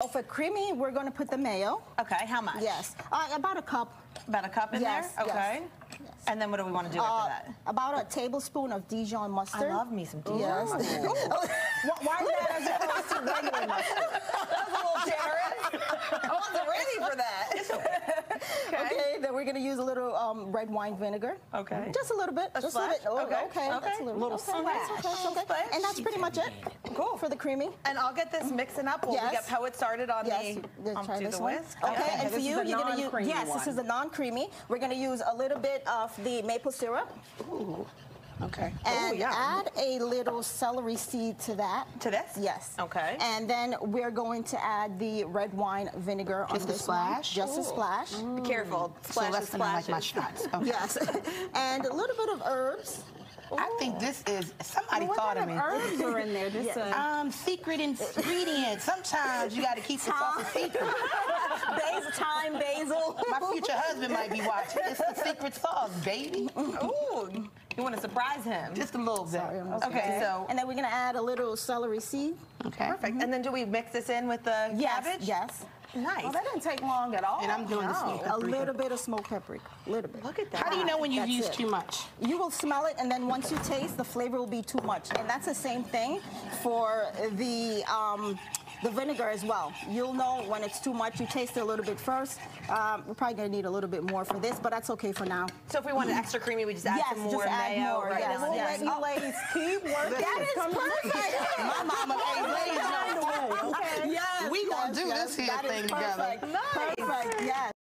So for creamy, we're going to put the mayo. Okay, how much? Yes, about a cup. About a cup in there? Okay. Yes. And then what do we want to do after that? About a tablespoon of Dijon mustard. I love me some Dijon Yes. mustard. Why that as opposed to regular mustard? That's a little generous. I wasn't ready for that. Okay, then we're going to use a little red wine vinegar. Okay. Just a little bit. A Just splash? a little bit. Okay. That's a little splash. Okay. And that's pretty much it. Cool. For the creamy. And I'll get this mixing up while we get Poet started on try do this the one. whisk. Okay, and for you, you're going to use, non-creamy this is a non-creamy. We're going to use a little bit of the maple syrup. Ooh. Okay. And add a little celery seed to that. To this? Yes. Okay. And then we're going to add the red wine vinegar on this splash? one. Just a splash. Be careful. So less than I like my shots. Okay. Yes. And a little bit of herbs. I think this is, somebody thought of me. Herbs are in there. Just Secret ingredient. Sometimes you got to keep the sauce a secret. Thyme, basil. My future husband might be watching. It's the secret sauce, baby. Ooh. You want to surprise him? Just a little bit. Okay, so. And then we're going to add a little celery seed. Okay. Perfect. And then do we mix this in with the cabbage? Yes. Nice. that didn't take long at all. And I'm doing the smoked A paprika. little bit of smoked paprika. A little bit. Look at that. How do you know when you've That's used it. too much? You will smell it, and then once you taste, the flavor will be too much. And that's the same thing for the vinegar as well. You'll know when it's too much. You taste it a little bit first. We're probably going to need a little bit more for this, but that's okay for now. So if we wanted extra creamy, we just add some more mayo. More. Yes, on. yes. You ladies keep working. That is perfect. My mama ain't lazy. Yes, We gonna do this here that is thing together. perfect. Perfect, yes.